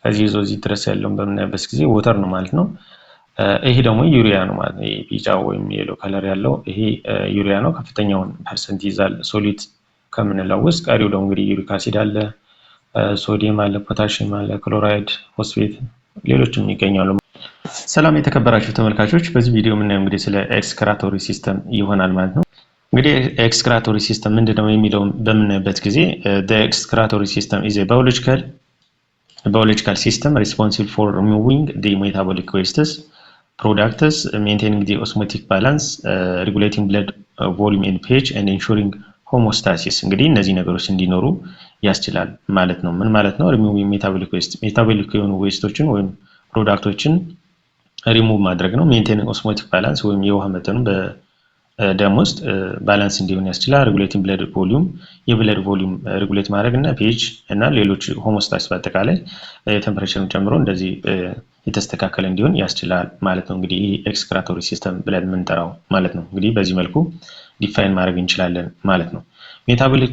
ከዚህ ይዞ እዚህ ድረስ ያለውን በምናይበት ጊዜ ወተር ነው ማለት ነው። ይሄ ደግሞ ዩሪያ ነው ማለት ነው። ቢጫ ወይም የሎ ከለር ያለው ይሄ ዩሪያ ነው። ከፍተኛውን ፐርሰንት ይዛል ሶሊድ ከምንለው ውስጥ። ቀሪው ደግሞ እንግዲህ ዩሪክ አሲድ አለ፣ ሶዲየም አለ፣ ፖታሺየም አለ፣ ክሎራይድ፣ ፎስፌት ሌሎችም ይገኛሉ። ሰላም የተከበራችሁ ተመልካቾች፣ በዚህ ቪዲዮ የምናየው እንግዲህ ስለ ኤክስክራቶሪ ሲስተም ይሆናል ማለት ነው። እንግዲህ ኤክስክራቶሪ ሲስተም ምንድነው የሚለውን በምናይበት ጊዜ the excretory system is a biological system responsible for removing the metabolic wastes products, maintaining the osmotic balance, regulating blood volume and pH and ensuring homeostasis። እንግዲህ እነዚህ ነገሮች እንዲኖሩ ያስችላል ማለት ነው። ምን ማለት ነው? removing metabolic waste metabolic የሆኑ ዌስቶችን ወይም ፕሮዳክቶችን ሪሙቭ ማድረግ ነው። ሜንቴኒንግ ኦስሞቲክ ባላንስ ወይም የውሃ መጠኑን በደም ውስጥ ባላንስ እንዲሆን ያስችላል። ሬጉሌቲንግ ብለድ ቮሊዩም የብለድ ቮሊዩም ሬጉሌት ማድረግ እና ፒኤች እና ሌሎች ሆሞስታሲስ በአጠቃላይ ቴምፐሬቸርን ጨምሮ እንደዚህ የተስተካከለ እንዲሆን ያስችላል ማለት ነው። እንግዲህ ይህ ኤክስክራቶሪ ሲስተም ብለን የምንጠራው ማለት ነው። እንግዲህ በዚህ መልኩ ዲፋይን ማድረግ እንችላለን ማለት ነው። ሜታቦሊክ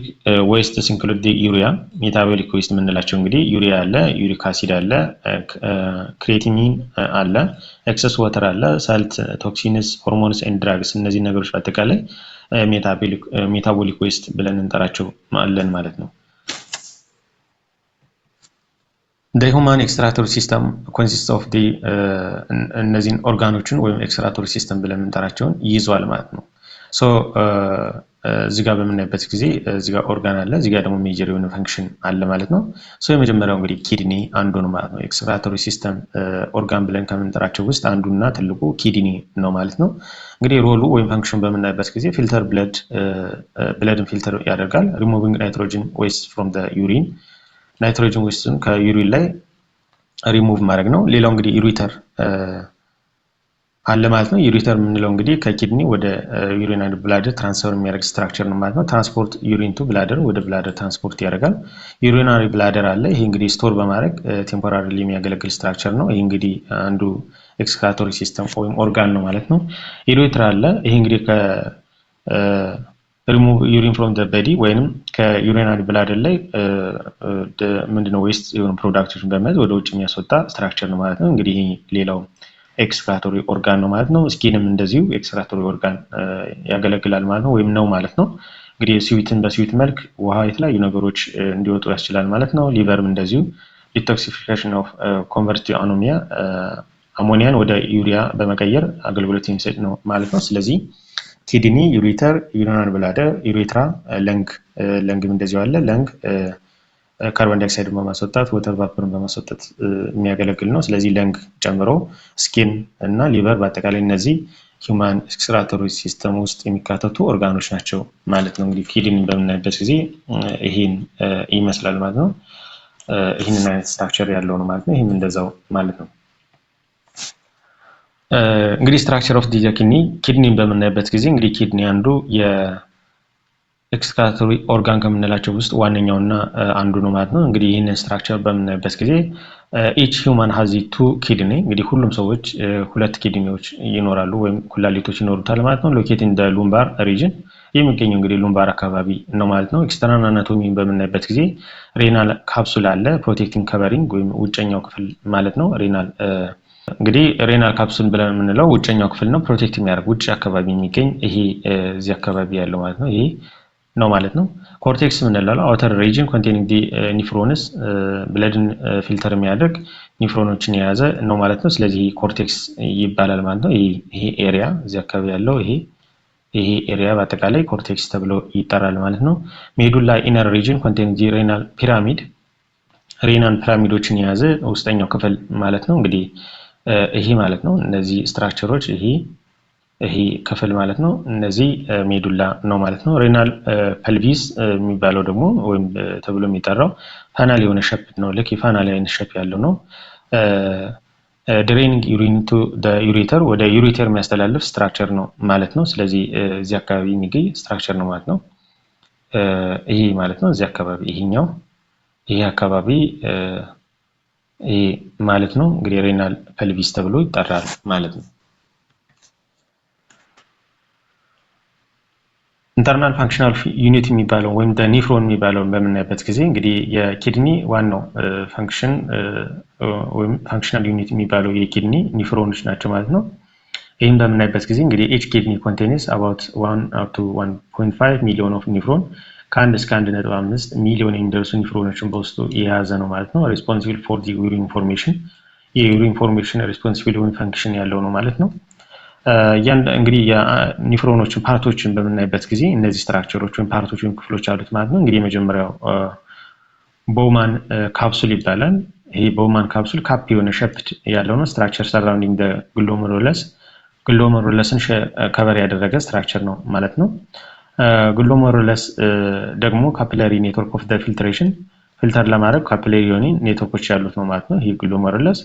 ዌስትስ ኢንክሉድ ዩሪያ። ሜታቦሊክ ዌስት የምንላቸው እንግዲህ ዩሪያ አለ፣ ዩሪክ አሲድ አለ፣ ክሬቲኒን አለ፣ ኤክሰስ ዋተር አለ፣ ሳልት፣ ቶክሲንስ፣ ሆርሞንስ ኤንድ ድራግስ እነዚህ ነገሮች በአጠቃላይ ሜታቦሊክ ዌስት ብለን እንጠራቸው አለን ማለት ነው። The human excretory system consists of the እነዚህን ኦርጋኖችን ወይም ኤክስክራቶሪ ሲስተም ብለን እንጠራቸውን ይይዟል ማለት ነው። ሶ እዚህ ጋር በምናይበት ጊዜ እዚህ ጋር ኦርጋን አለ፣ እዚህ ጋር ደግሞ ሜጀር የሆነ ፈንክሽን አለ ማለት ነው። ሶ የመጀመሪያው እንግዲህ ኪድኒ አንዱ ነው ማለት ነው። ኤክስክራቶሪ ሲስተም ኦርጋን ብለን ከምንጠራቸው ውስጥ አንዱና ትልቁ ኪድኒ ነው ማለት ነው። እንግዲህ ሮሉ ወይም ፈንክሽን በምናይበት ጊዜ ፊልተር ብለድን ፊልተር ያደርጋል። ሪሙቪንግ ናይትሮጅን ዌስት ፍሮም ዘ ዩሪን ናይትሮጅን ዌስትን ከዩሪን ላይ ሪሙቭ ማድረግ ነው። ሌላው እንግዲህ ዩሪተር አለ ማለት ነው። ዩሪተር የምንለው እንግዲህ ከኪድኒ ወደ ዩሪናሪ ብላደር ትራንስፈር የሚያደርግ ስትራክቸር ነው ማለት ነው። ትራንስፖርት ዩሪን ቱ ብላደር ወደ ብላደር ትራንስፖርት ያደርጋል። ዩሪናሪ ብላደር አለ። ይሄ እንግዲህ ስቶር በማድረግ ቴምፖራሪሊ የሚያገለግል ስትራክቸር ነው። ይሄ እንግዲህ አንዱ ኤክስክራቶሪ ሲስተም ወይም ኦርጋን ነው ማለት ነው። ዩሬትራ አለ። ይሄ እንግዲህ ሪሙቭ ዩሪን ፍሮም ዘ ቦዲ ወይንም ከዩሪናሪ ብላደር ላይ ምንድነው ዌስት የሆኑ ፕሮዳክቶችን በመያዝ ወደ ውጭ የሚያስወጣ ስትራክቸር ነው ማለት ነው። እንግዲህ ይሄ ሌላው ኤክስክራቶሪ ኦርጋን ነው ማለት ነው። ስኪንም እንደዚሁ ኤክስክራቶሪ ኦርጋን ያገለግላል ማለት ነው ወይም ነው ማለት ነው። እንግዲህ በስዊት መልክ ውሃ የተለያዩ ነገሮች እንዲወጡ ያስችላል ማለት ነው። ሊቨርም እንደዚሁ ዲቶክሲፊኬሽን ኦፍ ኮንቨርቲቭ አሞኒያን ወደ ዩሪያ በመቀየር አገልግሎት የሚሰጥ ነው ማለት ነው። ስለዚህ ኪድኒ፣ ዩሪተር፣ ዩሪናሪ ብላደር፣ ዩሬትራ፣ ለንግም እንደዚሁ አለ። ለንግ ካርቦን ዳይኦክሳይድን በማስወጣት ወተር ቫፐርን በማስወጣት የሚያገለግል ነው። ስለዚህ ለንግ ጨምሮ ስኪን እና ሊቨር በአጠቃላይ እነዚህ ሂውማን ኤክስክራቶሪ ሲስተም ውስጥ የሚካተቱ ኦርጋኖች ናቸው ማለት ነው። እንግዲህ ኪድኒን በምናይበት ጊዜ ይሄን ይመስላል ማለት ነው። ይህንን አይነት ስትራክቸር ያለው ነው ማለት ነው። ይህም እንደዛው ማለት ነው። እንግዲህ ስትራክቸር ኦፍ ዲ ኪድኒን በምናይበት ጊዜ እንግዲህ ኪድኒ አንዱ ኤክስክራቶሪ ኦርጋን ከምንላቸው ውስጥ ዋነኛውና አንዱ ነው ማለት ነው። እንግዲህ ይህንን ስትራክቸር በምናይበት ጊዜ each human has two kidney እንግዲህ ሁሉም ሰዎች ሁለት ኪድኒዎች ይኖራሉ ወይም ኩላሊቶች ይኖሩታል ማለት ነው። ሎኬት ኢን ዘ ሉምባር ሪጅን የሚገኘው እንግዲህ ሉምባር አካባቢ ነው ማለት ነው። ኤክስተርናል አናቶሚን በምናይበት ጊዜ ሬናል ካፕሱል አለ፣ ፕሮቴክቲንግ ከቨሪንግ ወይም ውጨኛው ክፍል ማለት ነው። እንግዲህ ሬናል ካፕሱል ብለን የምንለው ውጨኛው ክፍል ነው፣ ፕሮቴክት የሚያደርግ ውጭ አካባቢ የሚገኝ ይሄ እዚህ አካባቢ ያለው ማለት ነው። ይሄ ነው ማለት ነው። ኮርቴክስ የምንለው አውተር ሪጅን ኮንቴኒንግ ዲ ኒፍሮንስ ብለድን ፊልተር የሚያደርግ ኒፍሮኖችን የያዘ ነው ማለት ነው። ስለዚህ ኮርቴክስ ይባላል ማለት ነው። ይሄ ኤሪያ እዚህ አካባቢ ያለው ይሄ ኤሪያ በአጠቃላይ ኮርቴክስ ተብሎ ይጠራል ማለት ነው። ሜዱላ ኢነር ሪጅን ኮንቴኒንግ ዲ ሬናል ፒራሚድ ሬናል ፒራሚዶችን የያዘ ውስጠኛው ክፍል ማለት ነው። እንግዲህ ይሄ ማለት ነው። እነዚህ ስትራክቸሮች ይሄ ክፍል ማለት ነው። እነዚህ ሜዱላ ነው ማለት ነው። ሬናል ፐልቪስ የሚባለው ደግሞ ወይም ተብሎ የሚጠራው ፋናል የሆነ ሸፕ ነው። ልክ የፋናል አይነት ሸፕ ያለው ነው። ድሬኒንግ ዩሪን ቱ ዘ ዩሬተር ወደ ዩሬተር የሚያስተላልፍ ስትራክቸር ነው ማለት ነው። ስለዚህ እዚህ አካባቢ የሚገኝ ስትራክቸር ነው ማለት ነው። ይሄ ማለት ነው። እዚህ አካባቢ ይሄ አካባቢ ይሄ ማለት ነው። እንግዲህ ሬናል ፐልቪስ ተብሎ ይጠራል ማለት ነው። ኢንተርናል ፋንክሽናል ዩኒት የሚባለው ወይም ኔፍሮን የሚባለው በምናይበት ጊዜ እንግዲህ የኪድኒ ዋናው ፋንክሽን ወይም ፋንክሽናል ዩኒት የሚባለው የኪድኒ ኔፍሮኖች ናቸው ማለት ነው። ይህም በምናይበት ጊዜ እንግዲህ ኤች ኪድኒ ኮንቴንስ አባውት 1 up to 1.5 ሚሊዮን ኦፍ ኒፍሮን ከ1 እስከ 1.5 ሚሊዮን የሚደርሱ ኒፍሮኖችን በውስጡ የያዘ ነው ማለት ነው። ሬስፖንሲብል ፎር ዲ ዩሪን ፎርሜሽን የዩሪን ፎርሜሽን ሬስፖንሲብል የሆነ ፋንክሽን ያለው ነው ማለት ነው። እንግዲህ የኒፍሮኖችን ፓርቶችን በምናይበት ጊዜ እነዚህ ስትራክቸሮች ወይም ፓርቶች ወይም ክፍሎች አሉት ማለት ነው። እንግዲህ የመጀመሪያው ቦውማን ካፕሱል ይባላል። ይሄ ቦውማን ካፕሱል ካፕ የሆነ ሸፕድ ያለው ነው። ስትራክቸር ሰራውንዲንግ ዘ ግሎሜሩለስን ከቨር ያደረገ ስትራክቸር ነው ማለት ነው። ግሎሜሩለስ ደግሞ ካፒላሪ ኔትወርክ ኦፍ ዘ ፊልትሬሽን ፊልተር ለማድረግ ካፒላሪ የሆኑ ኔትወርኮች ያሉት ነው ማለት ነው። ይሄ ግሎሜሩለስ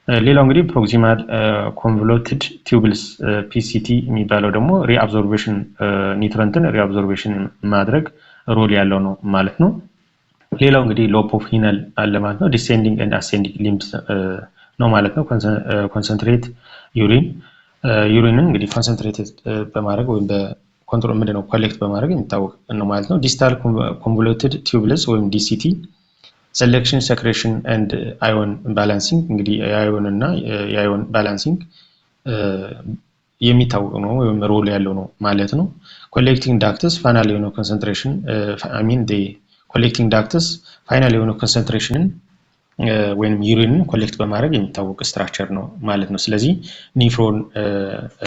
ሌላው እንግዲህ ፕሮክሲማል ኮንቮሉትድ ቲዩብልስ ፒሲቲ የሚባለው ደግሞ ሪአብዞርቤሽን ኒውትረንትን ሪአብዞርቤሽን ማድረግ ሮል ያለው ነው ማለት ነው። ሌላው እንግዲህ ሎፕ ኦፍ ሂነል አለ ማለት ነው። ዲሴንዲንግ ኤንድ አሴንዲንግ ሊምብስ ነው ማለት ነው። ኮንሰንትሬት ዩሪንን እንግዲህ ኮንሰንትሬትድ በማድረግ ወይም በኮንትሮል ምንድነው ኮሌክት በማድረግ የሚታወቅ ነው ማለት ነው። ዲስታል ኮንቮሉትድ ቲዩብልስ ወይም ዲሲቲ ሴሌክሽን ሴክሬሽን ኤንድ አዮን ባላንሲንግ እንግዲህ የአዮን እና የአዮን ባላንሲንግ የሚታወቅ ነው ወይም ሮል ያለው ነው ማለት ነው። ኮሌክቲንግ ዳክትስ ፋይናል የሆነ ኮንሰንትሬሽን ኮሌክቲንግ ዳክትስ ፋይናል የሆነ ኮንሰንትሬሽንን ወይም ዩሪንን ኮሌክት በማድረግ የሚታወቅ ስትራክቸር ነው ማለት ነው። ስለዚህ ኒፍሮን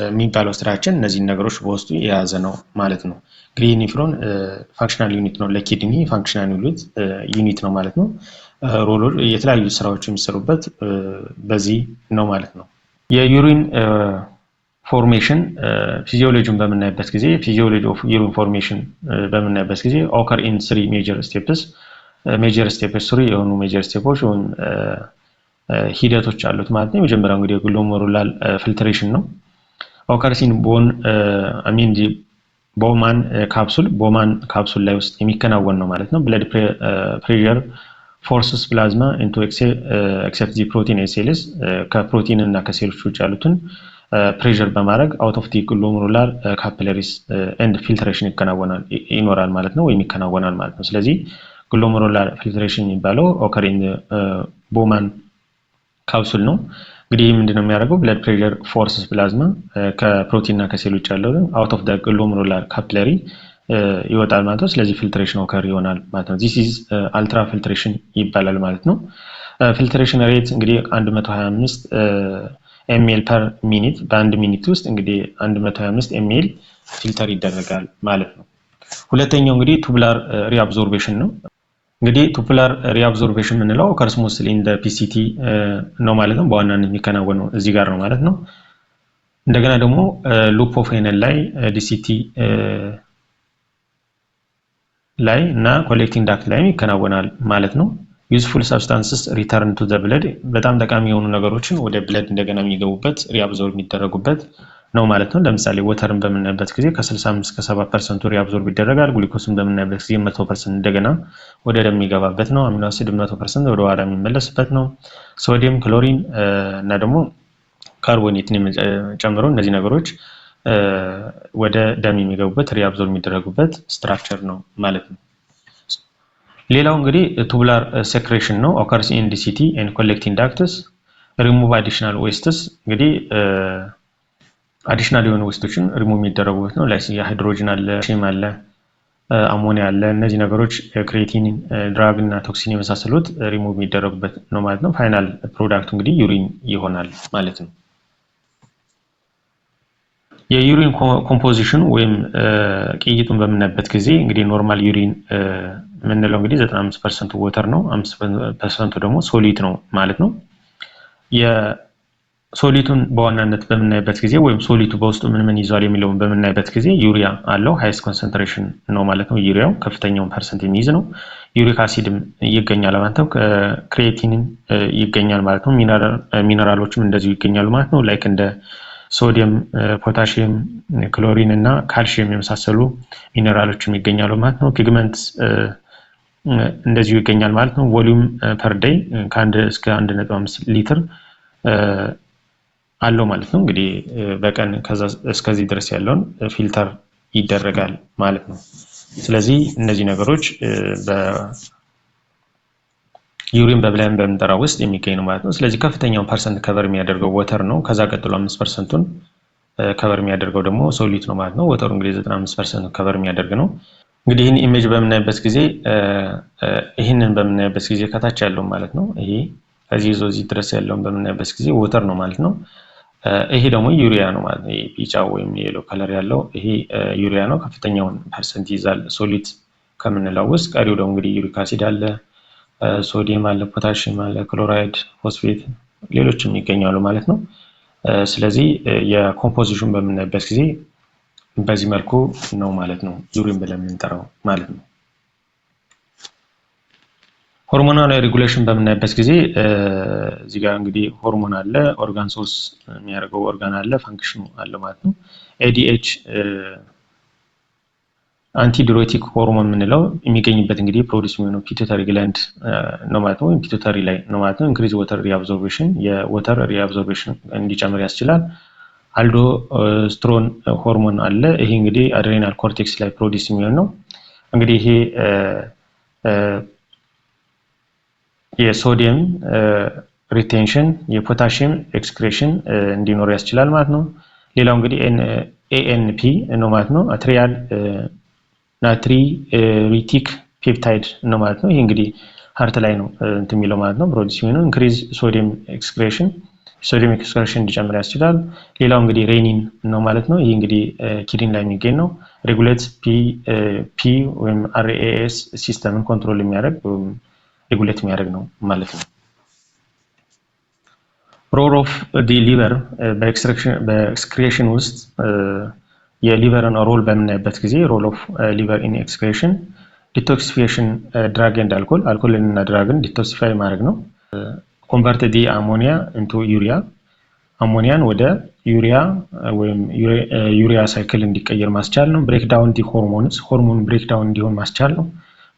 የሚባለው ስትራክቸር እነዚህን ነገሮች በውስጡ የያዘ ነው ማለት ነው። እንግዲህ ኒፍሮን ፋንክሽናል ዩኒት ነው፣ ለኪድኒ ፋንክሽናል ዩኒት ነው ማለት ነው። ሮሎ የተለያዩ ስራዎች የሚሰሩበት በዚህ ነው ማለት ነው። የዩሪን ፎርሜሽን ፊዚዮሎጂን በምናይበት ጊዜ ፊዚዮሎጂ ኦፍ ዩሪን ፎርሜሽን በምናይበት ጊዜ ኦከር ኢን 3 ሜጀር ስቴፕስ ሜጀር ስቴፕስ 3 የሆኑ ሜጀር ስቴፖች ወይም ሂደቶች አሉት ማለት ነው። የመጀመሪያው እንግዲህ ግሎሜሩላር ፊልትሬሽን ነው። ኦከርስ ኢን ቦውማን ካፕሱል ላይ ውስጥ የሚከናወን ነው ማለት ነው። ብለድ ፕሬሸር ፎርስስ ፕላዝማ ኢንቱ ኤክሴፕት ዲ ፕሮቲን ሴልስ ከፕሮቲን እና ከሴሎች ውጭ ያሉትን ፕሬሸር በማድረግ አውት ኦፍ ዲ ግሎሜሩላር ካፒላሪስ ኤንድ ፊልትሬሽን ይኖራል ማለት ነው ወይም ይከናወናል ማለት ነው። ስለዚህ ግሎሜሩላር ፊልትሬሽን የሚባለው ኦከር ኢን ቦውማን ካፕሱል ነው። እንግዲህ ምንድነው የሚያደርገው? ብለድ ፕሬሸር ፎርስስ ፕላዝማ ከፕሮቲን እና ከሴል ውጭ ያለው አውት ኦፍ ዘ ግሎሜሩላር ካፒላሪ ይወጣል ማለት ነው። ስለዚህ ፊልትሬሽን ኦከር ይሆናል ማለት ነው። ዚስ ኢዝ አልትራ ፊልትሬሽን ይባላል ማለት ነው። ፊልትሬሽን ሬት እንግዲህ 125 ኤምኤል ፐር ሚኒት በአንድ ሚኒት ውስጥ እንግዲህ 125 ኤምኤል ፊልተር ይደረጋል ማለት ነው። ሁለተኛው እንግዲህ ቱቡላር ሪአብዞርቤሽን ነው። እንግዲህ ቱቡላር ሪአብዞርቤሽን የምንለው ኦከርስ ሞስትሊ ኢን ዘ ፒሲቲ ነው ማለት ነው። በዋናነት የሚከናወነው እዚህ ጋር ነው ማለት ነው። እንደገና ደግሞ ሉፕ ኦፍ ሄነል ላይ ዲሲቲ ላይ እና ኮሌክቲንግ ዳክት ላይ ይከናወናል ማለት ነው። ዩዝፉል ሰብስታንስስ ሪተርን ቱ ዘ ብለድ በጣም ጠቃሚ የሆኑ ነገሮችን ወደ ብለድ እንደገና የሚገቡበት ሪአብዞርብ የሚደረጉበት ነው ማለት ነው። ለምሳሌ ወተርን በምናይበት ጊዜ ከ65 እስከ 70% ሪአብዞርብ ይደረጋል። ግሉኮስን በምናይበት ጊዜ 100% እንደገና ወደ ደም የሚገባበት ነው። አሚኖ አሲድ 100% ወደ ኋላ የሚመለስበት ነው። ሶዲየም፣ ክሎሪን እና ደግሞ ካርቦኔትን ጨምሮ እነዚህ ነገሮች ወደ ደም የሚገቡበት ሪአብዞርብ የሚደረጉበት ስትራክቸር ነው ማለት ነው። ሌላው እንግዲህ ቱቡላር ሴክሬሽን ነው። ኦከርስ ኢን ዲሲቲ ኤንድ ኮሌክቲንግ ዳክትስ ሪሙቭ አዲሽናል ዌስትስ እንግዲህ አዲሽናል የሆኑ ዌስቶችን ሪሙቭ የሚደረጉበት ነው። ላይክ ሃይድሮጅን አለ፣ ሺም አለ፣ አሞኒያ አለ። እነዚህ ነገሮች ክሬቲን፣ ድራግ እና ቶክሲን የመሳሰሉት ሪሙቭ የሚደረጉበት ነው ማለት ነው። ፋይናል ፕሮዳክቱ እንግዲህ ዩሪን ይሆናል ማለት ነው። የዩሪን ኮምፖዚሽን ወይም ቅይጡን በምናይበት ጊዜ እንግዲህ ኖርማል ዩሪን የምንለው እንግዲህ 95% ወተር ነው፣ 5% ደግሞ ሶሊድ ነው ማለት ነው። የሶሊቱን በዋናነት በምናይበት ጊዜ ወይም ሶሊቱ በውስጡ ምን ይዟል የሚለውን በምናይበት ጊዜ ዩሪያ አለው፣ ሃይስት ኮንሰንትሬሽን ነው ማለት ነው። ዩሪያው ከፍተኛውን ፐርሰንት የሚይዝ ነው። ዩሪክ አሲድም ይገኛል ማለት ነው። ክሬቲንን ይገኛል ማለት ነው። ሚነራሎችም እንደዚሁ ይገኛሉ ማለት ነው። ላይክ እንደ ሶዲየም፣ ፖታሺየም፣ ክሎሪን እና ካልሲየም የመሳሰሉ ሚነራሎችም ይገኛሉ ማለት ነው። ፒግመንት እንደዚሁ ይገኛል ማለት ነው። ቮሊዩም ፐር ዴይ ከ1 እስከ 1.5 ሊትር አለው ማለት ነው። እንግዲህ በቀን ከዛ እስከዚህ ድረስ ያለውን ፊልተር ይደረጋል ማለት ነው። ስለዚህ እነዚህ ነገሮች ዩሪን በብለን በምንጠራው ውስጥ የሚገኝ ነው ማለት ነው። ስለዚህ ከፍተኛውን ፐርሰንት ከቨር የሚያደርገው ወተር ነው። ከዛ ቀጥሎ 5%ን ከቨር የሚያደርገው ደግሞ ሶሊድ ነው ማለት ነው። ወተሩ እንግዲህ 95% ከቨር የሚያደርግ ነው። እንግዲህ ይህን ኢሜጅ በምናይበት ጊዜ ከታች ያለው ማለት ነው ይሄ ከዚህ ይዞ እዚህ ድረስ ያለውን በምናይበት ጊዜ ወተር ነው ማለት ነው። ይሄ ደግሞ ዩሪያ ነው ማለት ነው። ቢጫው ወይም የሎ ከለር ያለው ይሄ ዩሪያ ነው። ከፍተኛውን ፐርሰንት ይዛል ሶሊድ ከምንለው ውስጥ። ቀሪው ደግሞ እንግዲህ ዩሪክ አሲድ አለ፣ ሶዲየም አለ፣ ፖታሺየም አለ፣ ክሎራይድ፣ ፎስፌት ሌሎችም ይገኛሉ ማለት ነው። ስለዚህ የኮምፖዚሽን በምናይበት ጊዜ በዚህ መልኩ ነው ማለት ነው ዩሪን ብለን የምንጠራው ማለት ነው። ሆርሞናል ሬጉሌሽን በምናይበት ጊዜ እዚህ ጋር እንግዲህ ሆርሞን አለ፣ ኦርጋን ሶርስ የሚያደርገው ኦርጋን አለ፣ ፋንክሽኑ አለ ማለት ነው። ኤዲኤች አንቲዲዩሬቲክ ሆርሞን የምንለው የሚገኝበት እንግዲህ ፕሮዲስ የሚሆነው ፒቱተሪ ግላንድ ነው ማለት ነው፣ ወይም ፒቱተሪ ላይ ነው ማለት ነው። ኢንክሪዝ ወተር ሪአብዞርቤሽን የወተር ሪአብዞርቤሽን እንዲጨምር ያስችላል። አልዶስትሮን ሆርሞን አለ። ይሄ እንግዲህ አድሬናል ኮርቴክስ ላይ ፕሮዲስ የሚሆን ነው። እንግዲህ ይሄ የሶዲየም ሪቴንሽን የፖታሺየም ኤክስክሬሽን እንዲኖር ያስችላል ማለት ነው። ሌላው እንግዲህ ኤኤንፒ ነው ማለት ነው። አትሪያል ናትሪቲክ ፔፕታይድ ነው ማለት ነው። ይሄ እንግዲህ ሃርት ላይ ነው እንትን የሚለው ማለት ነው ፕሮዲስ የሚሆነው። ኢንክሪዝ ሶዲየም ኤክስክሬሽን ሶዲየም ኤክስክሬሽን እንዲጨምር ያስችላል። ሌላው እንግዲህ ሬኒን ነው ማለት ነው። ይህ እንግዲህ ኪድኒ ላይ የሚገኝ ነው። ሬጉሌት ፒ ወይም አርኤኤስ ሲስተምን ኮንትሮል የሚያደርግ ወይም ሬጉሌት የሚያደርግ ነው ማለት ነው። ሮል ኦፍ ዲ ሊቨር በኤክስክሬሽን ውስጥ የሊቨርን ሮል በምናይበት ጊዜ ሮል ኦፍ ሊቨር ኢን ኤክስክሬሽን ዲቶክሲፊኬሽን ድራግ ኤንድ አልኮልን እና ድራግን ዲቶክሲፋይ ማድረግ ነው። ኮንቨርት ዲ አሞኒያ ኢንቱ ዩሪያ አሞኒያን ወደ ዩሪያ ወይም ዩሪያ ሳይክል እንዲቀየር ማስቻል ነው። ብሬክ ዳውን ዲ ሆርሞንስ ሆርሞን ብሬክ ዳውን እንዲሆን ማስቻል ነው።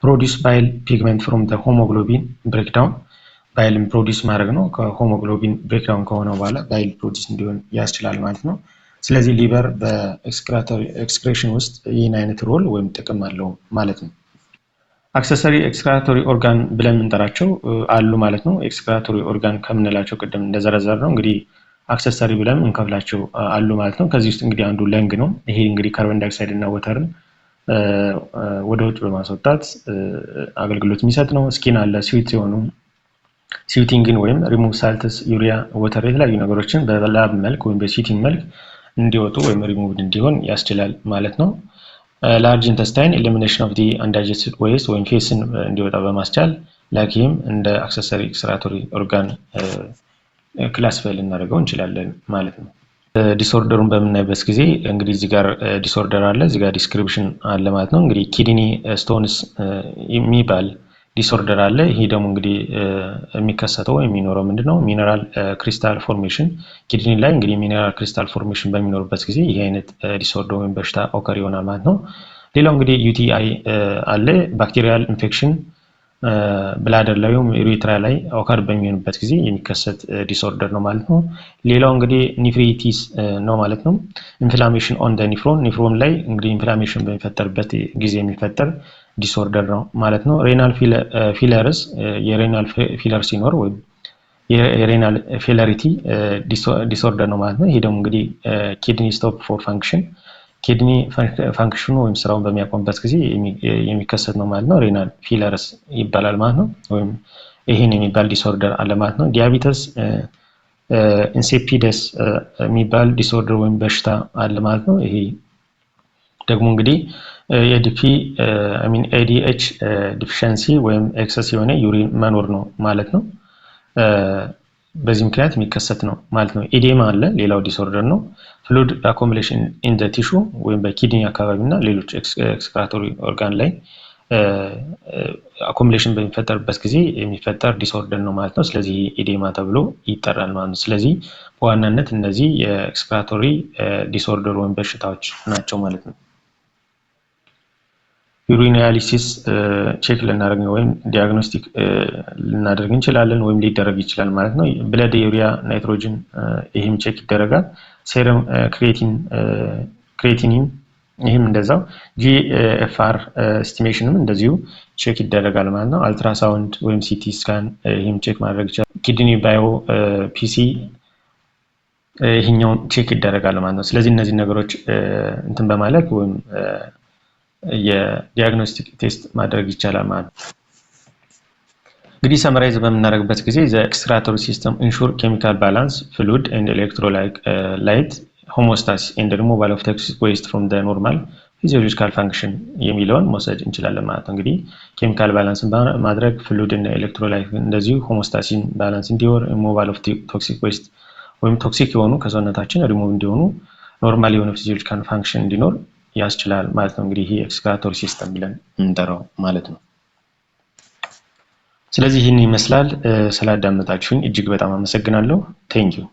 ፕሮዲስ ባይል ፒግመንት ፍሮም ዘ ሆሞግሎቢን ብሬክ ዳውን ባይልን ፕሮዲስ ማድረግ ነው። ከሆሞግሎቢን ብሬክ ዳውን ከሆነ በኋላ ባይል ፕሮዲስ እንዲሆን ያስችላል ማለት ነው። ስለዚህ ሊቨር በኤክስክሬሽን ውስጥ ይህን አይነት ሮል ወይም ጥቅም አለው ማለት ነው። አክሰሰሪ ኤክስክራቶሪ ኦርጋን ብለን የምንጠራቸው አሉ ማለት ነው። ኤክስክራቶሪ ኦርጋን ከምንላቸው ቅድም እንደዘረዘር ነው እንግዲህ አክሰሰሪ ብለን እንከፍላቸው አሉ ማለት ነው። ከዚህ ውስጥ እንግዲህ አንዱ ለንግ ነው። ይሄ እንግዲህ ካርቦን ዳይኦክሳይድ እና ወተርን ወደ ውጭ በማስወጣት አገልግሎት የሚሰጥ ነው። ስኪን አለ። ስዊት የሆኑ ስዊቲንግን ወይም ሪሙቭ ሳልትስ፣ ዩሪያ፣ ወተር የተለያዩ ነገሮችን በላብ መልክ ወይም በስዊቲንግ መልክ እንዲወጡ ወይም ሪሙቭድ እንዲሆን ያስችላል ማለት ነው። ላርጅ ኢንተስታይን ኤሊሚኔሽን ኦፍ ዲ አንዳይጀስትድ ዌስት ወይም ፌስን እንዲወጣ በማስቻል ላኪም እንደ አክሰሰሪ ኤክስክራቶሪ ኦርጋን ክላሲፋይ ልናደርገው እንችላለን ማለት ነው። ዲስኦርደሩን በምናይበት ጊዜ እንግዲህ እዚህ ጋር ዲስኦርደር አለ፣ እዚህ ጋር ዲስክሪፕሽን አለ ማለት ነው። እንግዲህ ኪድኒ ስቶንስ የሚባል ዲስኦርደር አለ። ይሄ ደግሞ እንግዲህ የሚከሰተው የሚኖረው ምንድነው? ሚነራል ክሪስታል ፎርሜሽን ኪድኒ ላይ እንግዲህ ሚነራል ክሪስታል ፎርሜሽን በሚኖርበት ጊዜ ይሄ አይነት ዲስኦርደር ወይም በሽታ ኦከር ይሆናል ማለት ነው። ሌላው እንግዲህ ዩቲአይ አለ። ባክቴሪያል ኢንፌክሽን ብላደር ላይ ወይም ዩሬትራ ላይ ኦከር በሚሆንበት ጊዜ የሚከሰት ዲስኦርደር ነው ማለት ነው። ሌላው እንግዲህ ኒፍሪቲስ ነው ማለት ነው። ኢንፍላሜሽን ኦን ዘ ኒፍሮን ላይ እንግዲህ ኢንፍላሜሽን በሚፈጠርበት ጊዜ የሚፈጠር ዲስኦርደር ነው ማለት ነው። ሬናል ፊለርስ የሬናል ፊለር ሲኖር ወይም የሬናል ፌለሪቲ ዲስኦርደር ነው ማለት ነው። ይሄ ደግሞ እንግዲህ ኪድኒ ስቶፕ ፎር ፋንክሽን ኪድኒ ፋንክሽኑ ወይም ስራውን በሚያቆምበት ጊዜ የሚከሰት ነው ማለት ነው። ሬናል ፊለርስ ይባላል ማለት ነው። ወይም ይሄን የሚባል ዲስኦርደር አለ ማለት ነው። ዲያቢተስ ኢንሲፒደስ የሚባል ዲስኦርደር ወይም በሽታ አለ ማለት ነው። ይሄ ደግሞ እንግዲህ ኤዲኤች ዲፊሸንሲ ወይም ኤክሰስ የሆነ ዩሪን መኖር ነው ማለት ነው። በዚህ ምክንያት የሚከሰት ነው ማለት ነው። ኤዴማ አለ፣ ሌላው ዲስኦርደር ነው። ፍሉድ አኮሙሌሽን ኢን ዘ ቲሹ ወይም በኪድኒ አካባቢ እና ሌሎች ኤክስክራቶሪ ኦርጋን ላይ አኮሙሌሽን በሚፈጠርበት ጊዜ የሚፈጠር ዲስኦርደር ነው ማለት ነው። ስለዚህ ኤዴማ ተብሎ ይጠራል ማለት ነው። ስለዚህ በዋናነት እነዚህ የኤክስክራቶሪ ዲስኦርደር ወይም በሽታዎች ናቸው ማለት ነው። ዩሪናሊሲስ ቼክ ልናደርግ ወይም ዲያግኖስቲክ ልናደርግ እንችላለን ወይም ሊደረግ ይችላል ማለት ነው። ብለድ ዩሪያ ናይትሮጅን ይህም ቼክ ይደረጋል። ሴረም ክሬቲኒን ይህም እንደዛው ጂኤፍአር ኤስቲሜሽንም እንደዚሁ ቼክ ይደረጋል ማለት ነው። አልትራሳውንድ ወይም ሲቲ ስካን ይህም ቼክ ማድረግ ይችላል። ኪድኒ ባዮ ፒሲ ይህኛው ቼክ ይደረጋል ማለት ነው። ስለዚህ እነዚህ ነገሮች እንትን በማለት ወይም የዲያግኖስቲክ ቴስት ማድረግ ይቻላል ማለት ነው። እንግዲህ ሰመራይዝ በምናደርግበት ጊዜ ዘ ኤክስክሪቶሪ ሲስተም ኢንሹር ኬሚካል ባላንስ ፍሉድ ኤንድ ኤሌክትሮላይት ሆሞስታሲስ ኤንድ ሪሙቫል ኦፍ ቶክሲክ ዌስት ፍሮም ዘ ኖርማል ፊዚዮሎጂካል ፋንክሽን የሚለውን መውሰድ እንችላለን ማለት ነው። እንግዲህ ኬሚካል ባላንስን ማድረግ ፍሉድ እና ኤሌክትሮላይት እንደዚሁ ሆሞስታሲን ባላንስ እንዲሆን ሪሙቫል ኦፍ ቶክሲክ ዌስት ወይም ቶክሲክ የሆኑ ከሰውነታችን ሪሙቭ እንዲሆኑ ኖርማል የሆነ ፊዚዮሎጂካል ፋንክሽን እንዲኖር ያስችላል ማለት ነው። እንግዲህ ይሄ ኤክስክሪቶሪ ሲስተም ብለን እንጠራው ማለት ነው። ስለዚህ ይህን ይመስላል። ስላዳመጣችሁኝ እጅግ በጣም አመሰግናለሁ። ቴንኪው